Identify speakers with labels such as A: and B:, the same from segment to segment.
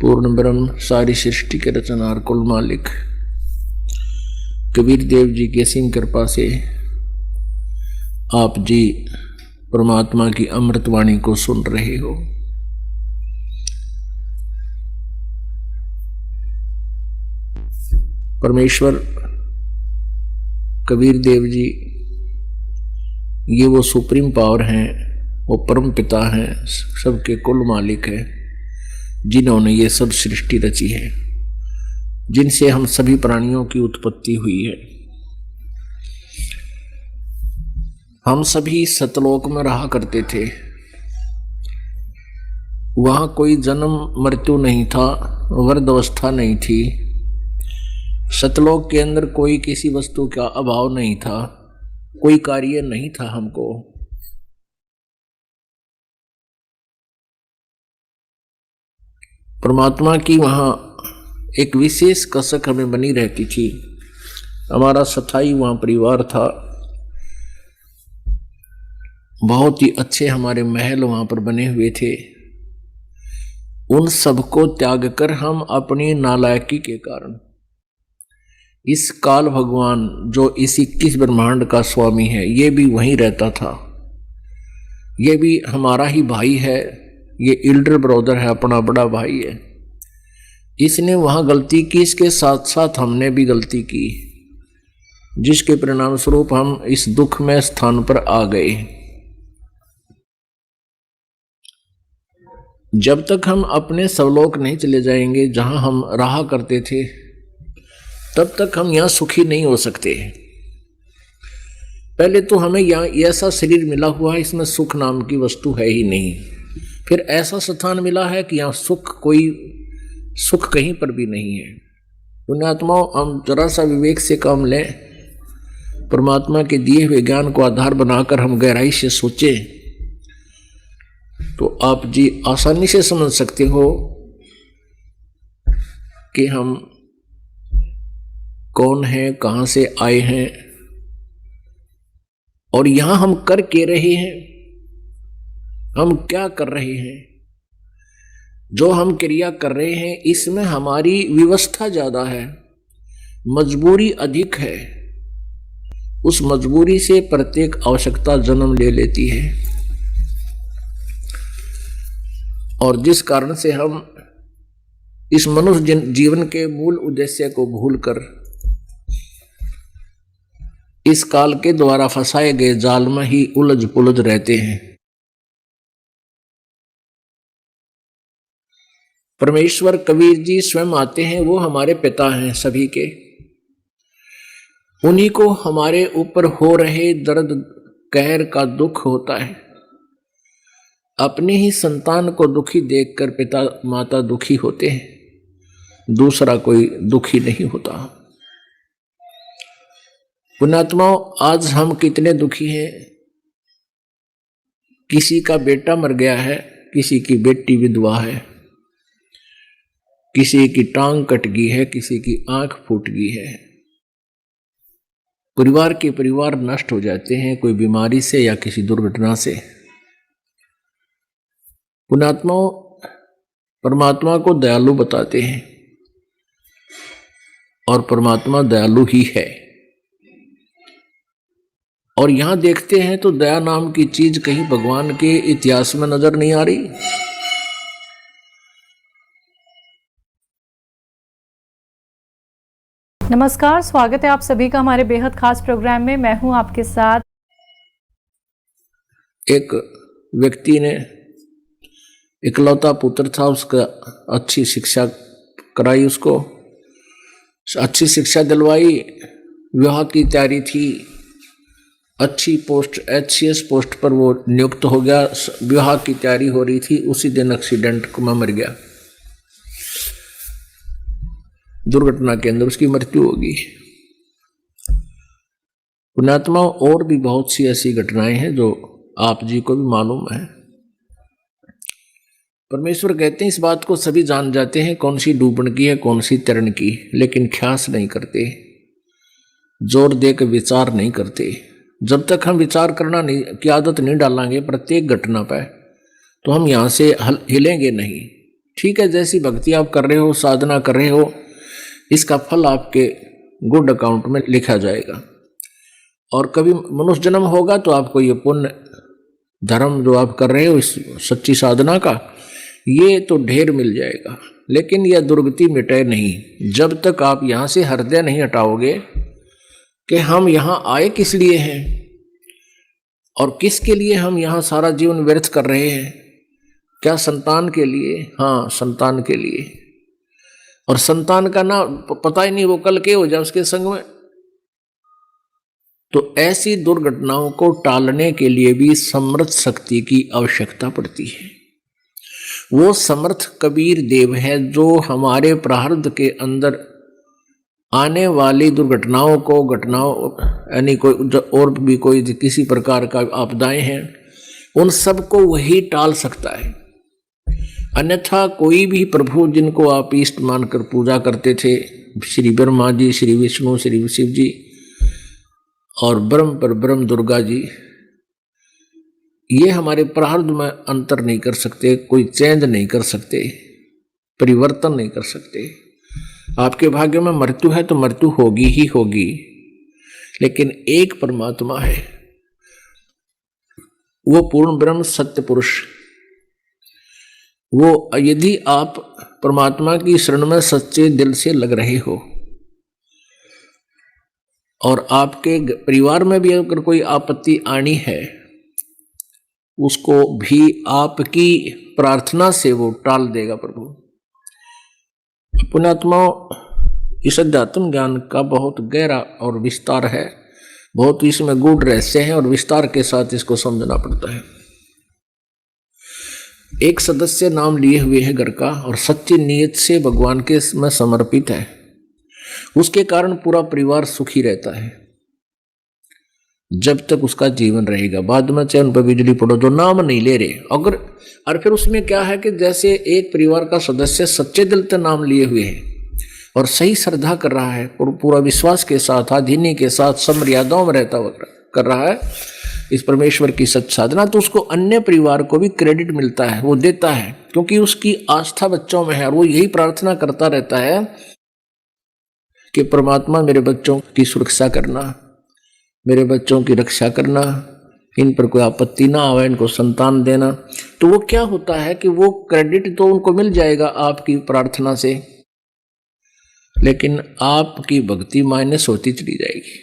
A: पूर्ण ब्रह्म सारी सृष्टि के रचनार कुल मालिक कबीर देव जी की असीम कृपा से आप जी परमात्मा की अमृत वाणी को सुन रहे हो। परमेश्वर कबीर देव जी ये वो सुप्रीम पावर हैं, वो परम पिता हैं, सबके कुल मालिक हैं, जिन्होंने ये सब सृष्टि रची है, जिनसे हम सभी प्राणियों की उत्पत्ति हुई है। हम सभी सतलोक में रहा करते थे, वहां कोई जन्म मृत्यु नहीं था, वृद्ध अवस्था नहीं थी। सतलोक के अंदर कोई किसी वस्तु का अभाव नहीं था, कोई कार्य नहीं था हमको। परमात्मा की वहां एक विशेष कसक हमें बनी रहती थी। हमारा स्थायी वहां परिवार था, बहुत ही अच्छे हमारे महल वहां पर बने हुए थे। उन सबको त्याग कर हम अपनी नालायकी के कारण इस काल भगवान जो इस 21 ब्रह्मांड का स्वामी है, ये भी वहीं रहता था। ये भी हमारा ही भाई है, ये एल्डर ब्रदर है, अपना बड़ा भाई है। इसने वहां गलती की, इसके साथ साथ हमने भी गलती की, जिसके परिणाम स्वरूप हम इस दुखमय स्थान पर आ गए। जब तक हम अपने स्वलोक नहीं चले जाएंगे जहां हम रहा करते थे, तब तक हम यहां सुखी नहीं हो सकते। पहले तो हमें यहाँ ऐसा शरीर मिला हुआ है, इसमें सुख नाम की वस्तु है ही नहीं। फिर ऐसा स्थान मिला है कि यहाँ सुख कहीं पर भी नहीं है। पुण्यात्माओं, हम जरा सा विवेक से काम लें, परमात्मा के दिए हुए ज्ञान को आधार बनाकर हम गहराई से सोचें, तो आप जी आसानी से समझ सकते हो कि हम कौन हैं, कहां से आए हैं और यहां हम कर के रहे हैं, हम क्या कर रहे हैं। जो हम क्रिया कर रहे हैं इसमें हमारी व्यवस्था ज्यादा है, मजबूरी अधिक है। उस मजबूरी से प्रत्येक आवश्यकता जन्म ले लेती है और जिस कारण से हम इस मनुष्य जीवन के मूल उद्देश्य को भूलकर इस काल के द्वारा फंसाए गए जाल में ही उलझ पुलझ रहते हैं। परमेश्वर कबीर जी स्वयं आते हैं, वो हमारे पिता हैं सभी के। उन्हीं को हमारे ऊपर हो रहे दर्द कहर का दुख होता है। अपनी ही संतान को दुखी देखकर पिता माता दुखी होते हैं, दूसरा कोई दुखी नहीं होता। पुण्यात्माओं, आज हम कितने दुखी हैं। किसी का बेटा मर गया है, किसी की बेटी विधवा है, किसी की टांग कट गई है, किसी की आंख फूट गई है। परिवार के परिवार नष्ट हो जाते हैं, कोई बीमारी से या किसी दुर्घटना से। पुण्यात्माओं, परमात्मा को दयालु बताते हैं और परमात्मा दयालु ही है। और यहां देखते हैं तो दया नाम की चीज कहीं भगवान के इतिहास में नजर नहीं आ रही।
B: नमस्कार, स्वागत है आप सभी का हमारे बेहद खास प्रोग्राम में। मैं हूं आपके साथ।
A: एक व्यक्ति ने इकलौता पुत्र था, उसका अच्छी शिक्षा कराई, उसको अच्छी शिक्षा दिलवाई, विवाह की तैयारी थी, अच्छी पोस्ट HCS पोस्ट पर वो नियुक्त हो गया। विवाह की तैयारी हो रही थी, उसी दिन एक्सीडेंट में मर गया। दुर्घटना के अंदर उसकी मृत्यु होगी। पुण्यात्मा, और भी बहुत सी ऐसी घटनाएं हैं जो आप जी को भी मालूम है। परमेश्वर कहते हैं इस बात को सभी जान जाते हैं, कौन सी डूबन की है, कौन सी तरण की, लेकिन ख्यास नहीं करते, जोर देकर विचार नहीं करते। जब तक हम विचार करना की आदत नहीं डालेंगे प्रत्येक घटना पर, तो हम यहां से हिलेंगे नहीं, ठीक है, जैसी भक्ति आप कर रहे हो, साधना कर रहे हो, इसका फल आपके गुड अकाउंट में लिखा जाएगा। और कभी मनुष्य जन्म होगा तो आपको ये पुण्य धर्म जो आप कर रहे हो इस सच्ची साधना का, ये तो ढेर मिल जाएगा। लेकिन यह दुर्गति मिटे नहीं जब तक आप यहाँ से हृदय नहीं हटाओगे कि हम यहाँ आए किस लिए हैं और किसके लिए हम यहाँ सारा जीवन व्यर्थ कर रहे हैं। क्या संतान के लिए? हाँ, संतान के लिए। और संतान का ना पता ही नहीं वो कल के हो जाए उसके संग में। तो ऐसी दुर्घटनाओं को टालने के लिए भी समर्थ शक्ति की आवश्यकता पड़ती है। वो समर्थ कबीर देव है जो हमारे प्रारब्ध के अंदर आने वाली दुर्घटनाओं को, घटनाओं यानी कोई और भी कोई किसी प्रकार का आपदाएं हैं, उन सब को वही टाल सकता है। अन्यथा कोई भी प्रभु जिनको आप इष्ट मानकर पूजा करते थे, श्री ब्रह्मा जी, श्री विष्णु, श्री शिव जी और ब्रह्म पर ब्रह्म दुर्गा जी, ये हमारे प्रारब्ध में अंतर नहीं कर सकते, कोई चेंज नहीं कर सकते, परिवर्तन नहीं कर सकते। आपके भाग्य में मृत्यु है तो मृत्यु होगी ही होगी, लेकिन एक परमात्मा है, वो पूर्ण ब्रह्म सत्य पुरुष। वो यदि आप परमात्मा की शरण में सच्चे दिल से लग रहे हो और आपके परिवार में भी अगर कोई आपत्ति आनी है, उसको भी आपकी प्रार्थना से वो टाल देगा प्रभु। पुण्यात्माओं, इस अध्यात्म ज्ञान का बहुत गहरा और विस्तार है, बहुत इसमें गूढ़ रहस्य है और विस्तार के साथ इसको समझना पड़ता है। एक सदस्य नाम लिए हुए है घर का और सच्ची नीयत से भगवान के में समर्पित है, उसके कारण पूरा परिवार सुखी रहता है जब तक उसका जीवन रहेगा। बाद में चाहे उन पर बिजली पड़ो, जो नाम नहीं ले रहे अगर, और फिर उसमें क्या है कि जैसे एक परिवार का सदस्य सच्चे दिल से नाम लिए हुए है और सही श्रद्धा कर रहा है और पूरा विश्वास के साथ, आधीनी के साथ, सब मर्यादाओं में रहता हुआ कर रहा है इस परमेश्वर की सच साधना, तो उसको अन्य परिवार को भी क्रेडिट मिलता है, वो देता है, क्योंकि उसकी आस्था बच्चों में है और वो यही प्रार्थना करता रहता है कि परमात्मा मेरे बच्चों की सुरक्षा करना, मेरे बच्चों की रक्षा करना, इन पर कोई आपत्ति ना आवे, इनको संतान देना। तो वो क्या होता है कि वो क्रेडिट तो उनको मिल जाएगा आपकी प्रार्थना से, लेकिन आपकी भक्ति माइनस होती चली जाएगी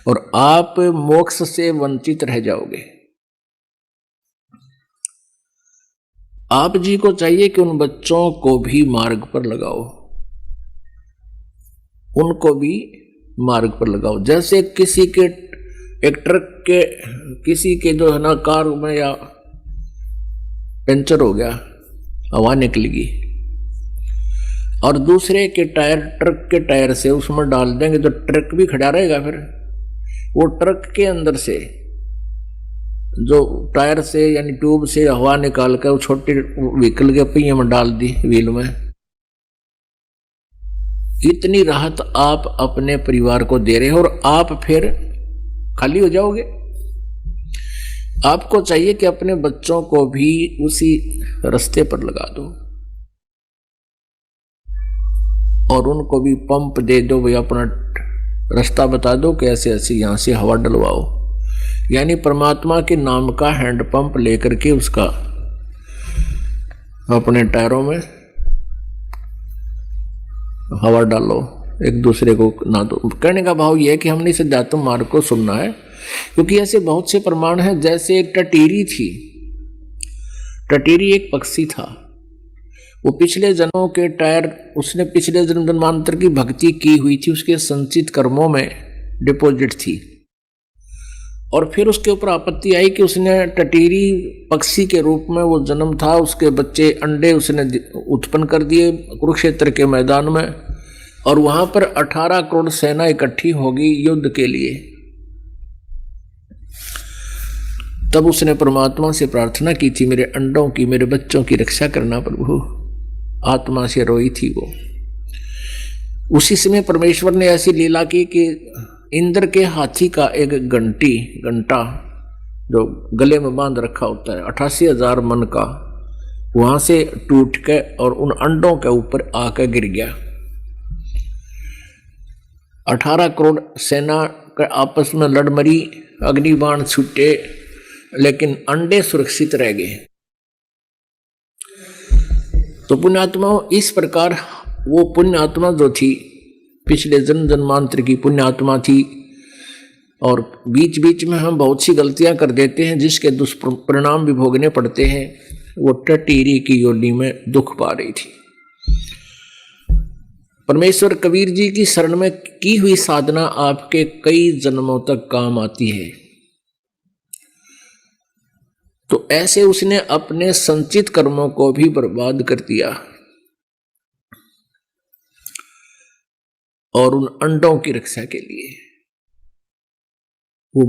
A: और आप मोक्ष से वंचित रह जाओगे। आप जी को चाहिए कि उन बच्चों को भी मार्ग पर लगाओ, उनको भी मार्ग पर लगाओ। जैसे किसी के एक ट्रक के, किसी के जो है ना कार में या पंचर हो गया, हवा निकलेगी और दूसरे के टायर, ट्रक के टायर से उसमें डाल देंगे तो ट्रक भी खड़ा रहेगा। फिर वो ट्रक के अंदर से जो टायर से यानी ट्यूब से हवा निकाल कर वो छोटे व्हीकल के पहिए में डाल दी, व्हील में, इतनी राहत आप अपने परिवार को दे रहे हो और आप फिर खाली हो जाओगे। आपको चाहिए कि अपने बच्चों को भी उसी रास्ते पर लगा दो और उनको भी पंप दे दो, भाई अपना रास्ता बता दो कि ऐसे ऐसे यहां से हवा डलवाओ, यानी परमात्मा के नाम का हैंड पंप लेकर के उसका अपने टायरों में हवा डालो, एक दूसरे को ना दो। कहने का भाव यह है कि हमने इस अध्यात्म मार्ग को सुनना है, क्योंकि ऐसे बहुत से प्रमाण हैं। जैसे एक टटीरी थी, टटीरी एक पक्षी था, वो पिछले जन्मों के टायर, उसने पिछले जन्म जन्मांतर की भक्ति की हुई थी, उसके संचित कर्मों में डिपॉजिट थी, और फिर उसके ऊपर आपत्ति आई कि उसने टटीरी पक्षी के रूप में वो जन्म था, उसके बच्चे अंडे उसने उत्पन्न कर दिए कुरुक्षेत्र के मैदान में, और वहां पर 18 करोड़ सेना इकट्ठी होगी युद्ध के लिए। तब उसने परमात्मा से प्रार्थना की थी, मेरे अंडों की, मेरे बच्चों की रक्षा करना प्रभु। आत्मा से रोई थी वो। उसी समय परमेश्वर ने ऐसी लीला की कि इंद्र के हाथी का एक घंटा जो गले में बांध रखा होता है, 88,000 मन का वहां से टूट के और उन अंडों के ऊपर आकर गिर गया। 18 करोड़ सेना के आपस में लड़ मरी, अग्निबाण छूटे, लेकिन अंडे सुरक्षित रह गए। तो पुण्यात्माओं, इस प्रकार वो पुण्यात्मा जो थी, पिछले जन्म जन्मांतर की पुण्यात्मा थी, और बीच बीच में हम बहुत सी गलतियां कर देते हैं जिसके दुष्परिणाम भी भोगने पड़ते हैं। वो टटीरी की योनि में दुख पा रही थी। परमेश्वर कबीर जी की शरण में की हुई साधना आपके कई जन्मों तक काम आती है। तो ऐसे उसने अपने संचित कर्मों को भी बर्बाद कर दिया और उन अंडों की रक्षा के लिए वो